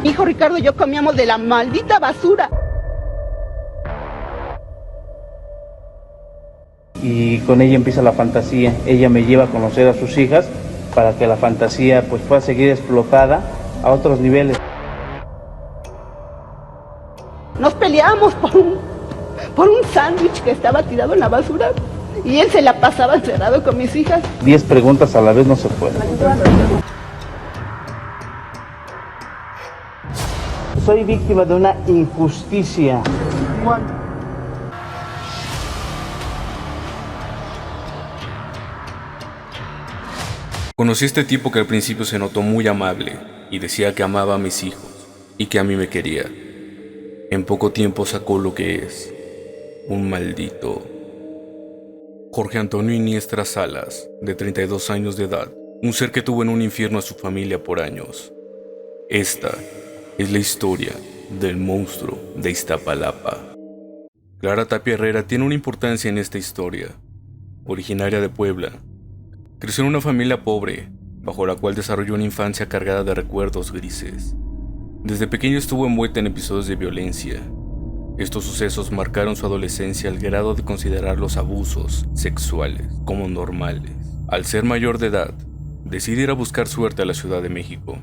Mi hijo Ricardo y yo comíamos de la maldita basura. Y con ella empieza la fantasía. Ella me lleva a conocer a sus hijas para que la fantasía pues pueda seguir explotada a otros niveles. Nos peleábamos por un sándwich que estaba tirado en la basura y él se la pasaba encerrado con mis hijas. 10 preguntas a la vez no se puede. Soy víctima de una injusticia. Conocí a este tipo que al principio se notó muy amable y decía que amaba a mis hijos y que a mí me quería. En poco tiempo sacó lo que es un maldito. Jorge Antonio Iniestra Salas, de 32 años de edad, un ser que tuvo en un infierno a su familia por años. Esta es la historia del monstruo de Iztapalapa. Clara Tapia Herrera tiene una importancia en esta historia. Originaria de Puebla, creció en una familia pobre, bajo la cual desarrolló una infancia cargada de recuerdos grises. Desde pequeño estuvo envuelta en episodios de violencia. Estos sucesos marcaron su adolescencia al grado de considerar los abusos sexuales como normales. Al ser mayor de edad, decide ir a buscar suerte a la Ciudad de México.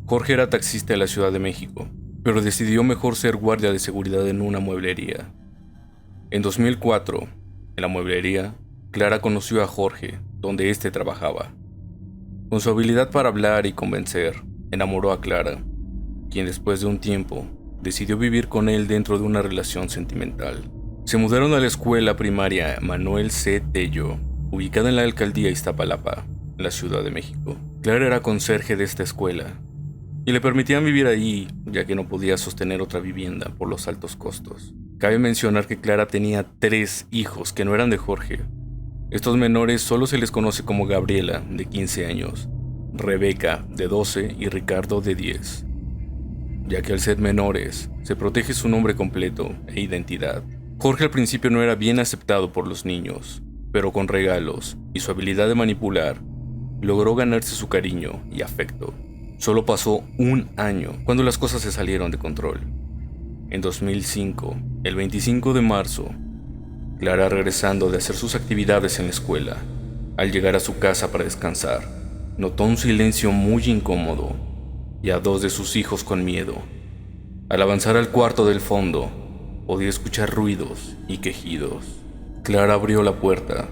Jorge era taxista de la Ciudad de México, pero decidió mejor ser guardia de seguridad en una mueblería. En 2004, en la mueblería, Clara conoció a Jorge, donde éste trabajaba. Con su habilidad para hablar y convencer, enamoró a Clara, quien después de un tiempo decidió vivir con él dentro de una relación sentimental. Se mudaron a la escuela primaria Manuel C. Tello, ubicada en la alcaldía Iztapalapa, en la Ciudad de México. Clara era conserje de esta escuela y le permitían vivir ahí, ya que no podía sostener otra vivienda por los altos costos. Cabe mencionar que Clara tenía 3 hijos que no eran de Jorge. Estos menores solo se les conoce como Gabriela, de 15 años, Rebeca, de 12 y Ricardo, de 10. Ya que al ser menores, se protege su nombre completo e identidad. Jorge al principio no era bien aceptado por los niños, pero con regalos y su habilidad de manipular, logró ganarse su cariño y afecto. Solo pasó un año cuando las cosas se salieron de control. En 2005, el 25 de marzo, Clara, regresando de hacer sus actividades en la escuela, al llegar a su casa para descansar, notó un silencio muy incómodo y a 2 de sus hijos con miedo. Al avanzar al cuarto del fondo, podía escuchar ruidos y quejidos. Clara abrió la puerta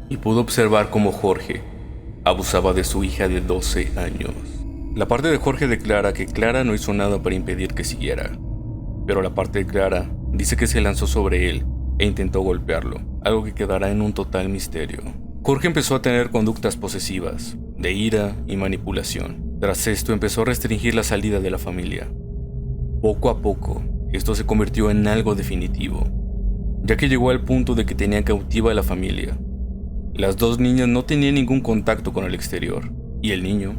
y pudo observar cómo Jorge abusaba de su hija de 12 años. La parte de Jorge declara que Clara no hizo nada para impedir que siguiera, pero la parte de Clara dice que se lanzó sobre él e intentó golpearlo, algo que quedará en un total misterio. Jorge empezó a tener conductas posesivas, de ira y manipulación. Tras esto empezó a restringir la salida de la familia. Poco a poco, esto se convirtió en algo definitivo, ya que llegó al punto de que tenía cautiva a la familia. Las 2 niñas no tenían ningún contacto con el exterior, y el niño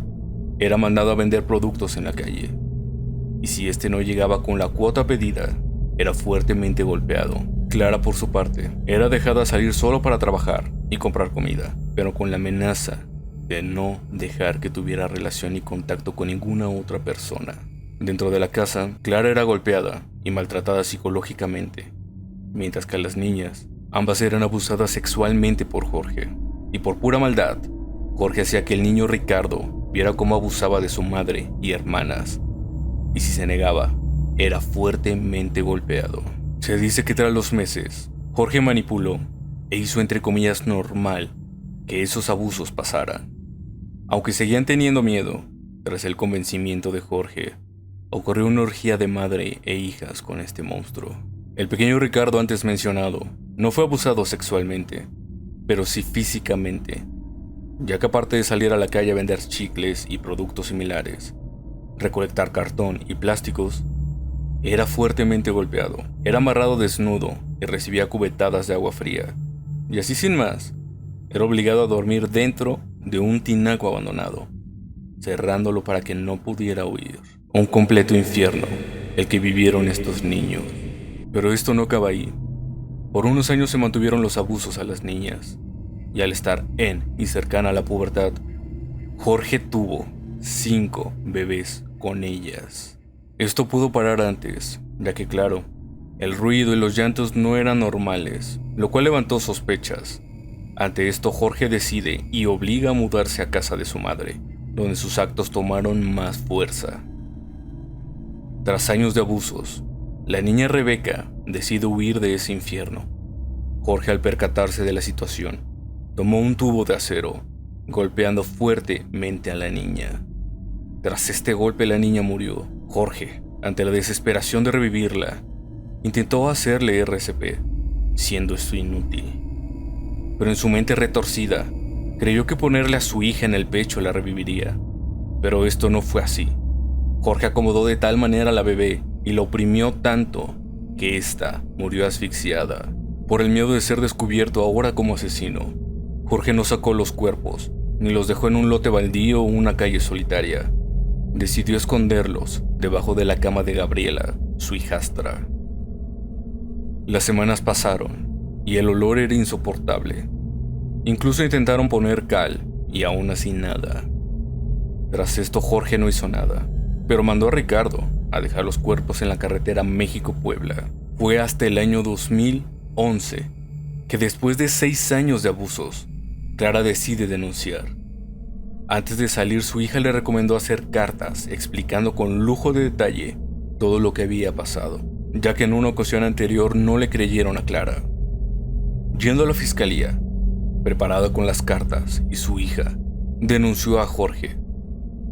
era mandado a vender productos en la calle. Y si este no llegaba con la cuota pedida, era fuertemente golpeado. Clara, por su parte, era dejada salir solo para trabajar y comprar comida, pero con la amenaza de no dejar que tuviera relación y contacto con ninguna otra persona. Dentro de la casa, Clara era golpeada y maltratada psicológicamente, mientras que a las niñas, ambas eran abusadas sexualmente por Jorge. Y por pura maldad, Jorge hacía que el niño Ricardo viera cómo abusaba de su madre y hermanas, y si se negaba, era fuertemente golpeado. Se dice que tras los meses, Jorge manipuló e hizo entre comillas normal que esos abusos pasaran. Aunque seguían teniendo miedo, tras el convencimiento de Jorge, ocurrió una orgía de madre e hijas con este monstruo. El pequeño Ricardo antes mencionado no fue abusado sexualmente, pero sí físicamente, ya que aparte de salir a la calle a vender chicles y productos similares, recolectar cartón y plásticos, era fuertemente golpeado, era amarrado desnudo y recibía cubetadas de agua fría. Y así sin más, era obligado a dormir dentro de un tinaco abandonado, cerrándolo para que no pudiera huir. Un completo infierno el que vivieron estos niños. Pero esto no acaba ahí. Por unos años se mantuvieron los abusos a las niñas, y al estar en y cercana a la pubertad, Jorge tuvo 5 bebés con ellas. Esto pudo parar antes, ya que claro, el ruido y los llantos no eran normales, lo cual levantó sospechas. Ante esto, Jorge decide y obliga a mudarse a casa de su madre, donde sus actos tomaron más fuerza. Tras años de abusos, la niña Rebeca decide huir de ese infierno. Jorge, al percatarse de la situación, tomó un tubo de acero, golpeando fuertemente a la niña. Tras este golpe, la niña murió. Jorge, ante la desesperación de revivirla, intentó hacerle RCP, siendo esto inútil. Pero en su mente retorcida, creyó que ponerle a su hija en el pecho la reviviría. Pero esto no fue así. Jorge acomodó de tal manera a la bebé y la oprimió tanto que ésta murió asfixiada. Por el miedo de ser descubierto ahora como asesino, Jorge no sacó los cuerpos, ni los dejó en un lote baldío o una calle solitaria. Decidió esconderlos debajo de la cama de Gabriela, su hijastra. Las semanas pasaron y el olor era insoportable. Incluso intentaron poner cal y aún así nada. Tras esto, Jorge no hizo nada, pero mandó a Ricardo a dejar los cuerpos en la carretera México-Puebla. Fue hasta el año 2011 que, después de 6 años de abusos, Clara decide denunciar. Antes de salir, su hija le recomendó hacer cartas explicando con lujo de detalle todo lo que había pasado, ya que en una ocasión anterior no le creyeron a Clara. Yendo a la fiscalía, preparada con las cartas, y su hija denunció a Jorge.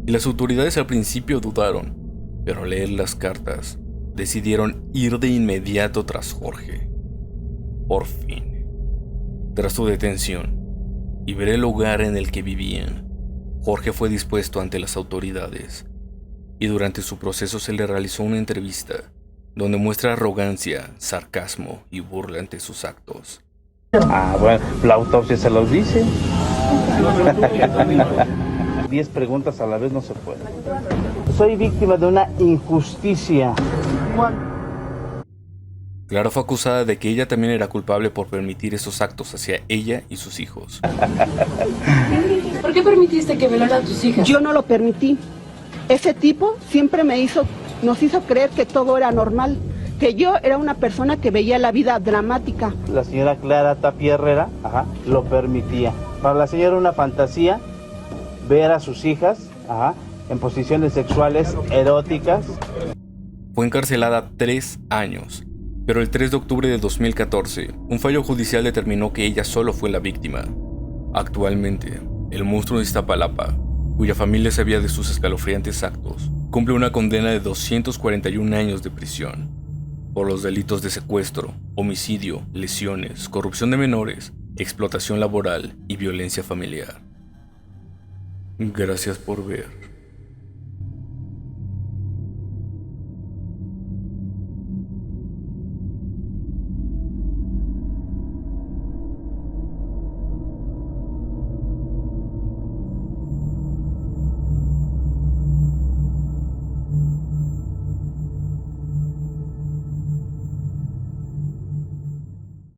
Y las autoridades al principio dudaron, pero al leer las cartas decidieron ir de inmediato tras Jorge. Por fin, tras su detención y ver el lugar en el que vivían, Jorge fue dispuesto ante las autoridades, y durante su proceso se le realizó una entrevista donde muestra arrogancia, sarcasmo y burla ante sus actos. Bueno, la autopsia se los dice. 10 preguntas a la vez no se puede. Soy víctima de una injusticia. Clara fue acusada de que ella también era culpable por permitir esos actos hacia ella y sus hijos. ¿Por qué permitiste que violara a tus hijas? Yo no lo permití. Ese tipo siempre nos hizo creer que todo era normal, que yo era una persona que veía la vida dramática. La señora Clara Tapia Herrera, lo permitía. Para la señora una fantasía ver a sus hijas, en posiciones sexuales eróticas. Fue encarcelada 3 años, pero el 3 de octubre de 2014, un fallo judicial determinó que ella solo fue la víctima. Actualmente, el monstruo de Iztapalapa, cuya familia sabía de sus escalofriantes actos, cumple una condena de 241 años de prisión por los delitos de secuestro, homicidio, lesiones, corrupción de menores, explotación laboral y violencia familiar. Gracias por ver.